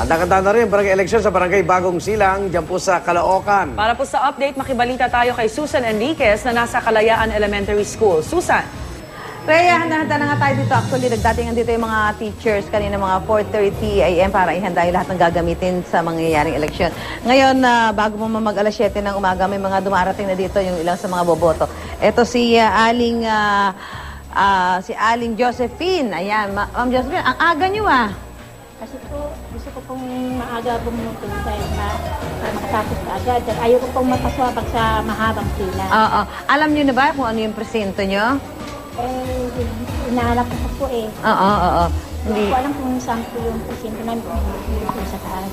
Handa-handa na rin barangay eleksyon sa barangay Bagong Silang, dyan po sa Caloocan. Para po sa update, makibalita tayo kay Susan Enriquez na nasa Kalayaan Elementary School. Susan. Rhea, handa-handa na nga tayo dito. Actually, nagdatingan dito yung mga teachers kanina mga 4:30 a.m. para ihanda yung lahat ng gagamitin sa mangyayaring eleksyon. Ngayon, bago mo mag-alas 7 ng umaga, may mga dumarating na dito yung ilang sa mga boboto. Ito si Aling Josephine. Ayan, Ma'am Josephine, ang aga niyo Kasi po, gusto ko pong maaga bumuto dahil para makatapos ka agad. Ayaw ko pong mapaswabag sa mahabang pila. Oo. Alam niyo na ba kung ano yung presinto niyo? Inahanap ko po eh. Oo. Hindi ko alam kung saan po yung presinto namin kung sa taas.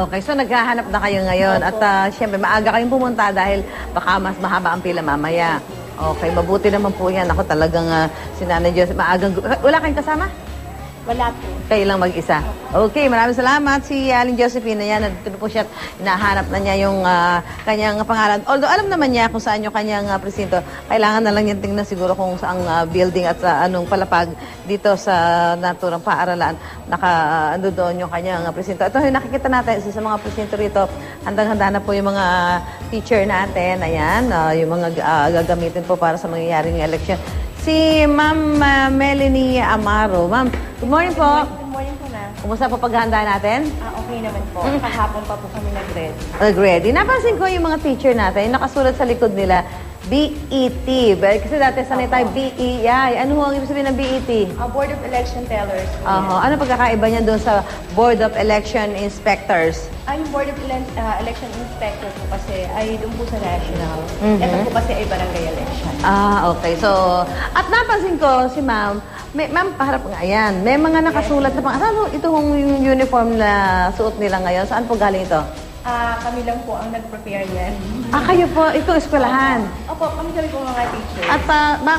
Okay. So, naghahanap na kayo ngayon. At syempre, maaga kayong pumunta dahil baka mas mahaba ang pila mamaya. Okay, mabuti naman po yan. Ako talagang si Nanay Joseph, maagang... Wala kayong kasama? Wala po. Kayo lang mag-isa. Okay, maraming salamat. Si Aling Josephine, yan, nandito po siya, hinahanap na niya yung kanyang pangalan. Although alam naman niya kung saan yung kanyang presinto, kailangan na lang niya tingnan siguro kung saang building at sa anong palapag dito sa naturang paaralan. Ando doon yung kanyang presinto. Ito yung nakikita natin, isa sa mga presinto rito, handang-handa na po yung mga teacher natin. Ayan, yung mga gagamitin po para sa mangyayaring election. Si Ma'am Melanie Amaro. Ma'am, good morning po. Good morning po na. Kumusta po paghahanda natin? Okay naman po. Kahapon pa po kami nag-ready. Ready. Napansin ko yung mga teacher natin, nakasulat sa likod nila, BET. Kasi dati sanay tayo BEI. Ano ho ang ibig sabihin ng BET? Board of Election Tellers. Ano pagkakaiba niya doon sa Board of Election Inspectors? Yung Board of Election Inspector po kasi ay doon po sa national. Mhm. Ito po kasi ay barangay election. Okay. So, at napansin ko si Ma'am, Ma'am, paharap nga yan. May mga nakasulat na pang, ano ito yung uniform na suot nila ngayon? Saan po galing ito? Kami lang po ang nag-prepare yan. Kayo po, ito eskwelahan. Opo, kami po mga teachers. At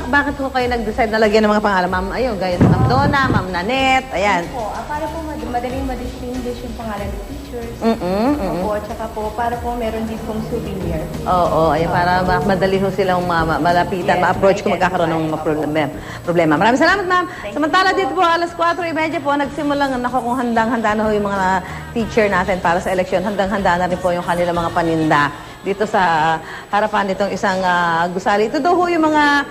bakit po kayo nag-decide na lagyan ng mga pangalan? Ma'am, ayun, gaya Ma'am Donna, Ma'am Nanette, ayan. Opo, para po madaling ma-distinguish yung pangalan ng teachers. Opo, tsaka po, para po meron din pong souvenir. Oo, ayan, para madali ho silang malapitan, Yes, ma-approach kung yes, magkakaroon ng problema. Maraming salamat, Ma'am. Samantala dito po, alas 4:30 po, nagsimulang, kung handang-handa na ho yung mga teacher natin para sa eleksyon. Handang-handa na rin po yung kanilang mga paninda dito sa harapan nitong isang gusali. Ito daw ho yung mga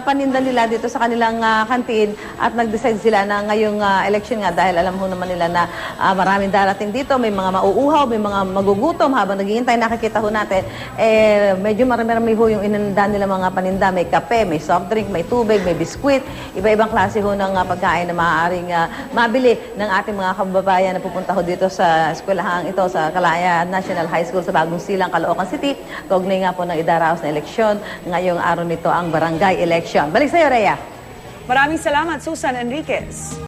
paninda nila dito sa kanilang kantin at nag-decide sila na ngayong election nga dahil alam ho naman nila na maraming darating dito, may mga mauuhaw, may mga magugutom habang naghihintay. Nakikita ho natin, medyo marami-rami ho yung inanda nila mga paninda. May kape, may soft drink, may tubig, may biskwit, iba-ibang klase ho ng pagkain na maaaring mabili ng ating mga kababayan na pupunta ho dito sa eskwelahang ito sa Kalayaan National High School sa Bagong Silang, Caloocan City. Kaugnay nga po ng idaraos na eleksyon. Ngayong araw nito ang barangay election. Balik sa iyo, Rhea. Maraming salamat, Susan Enriquez.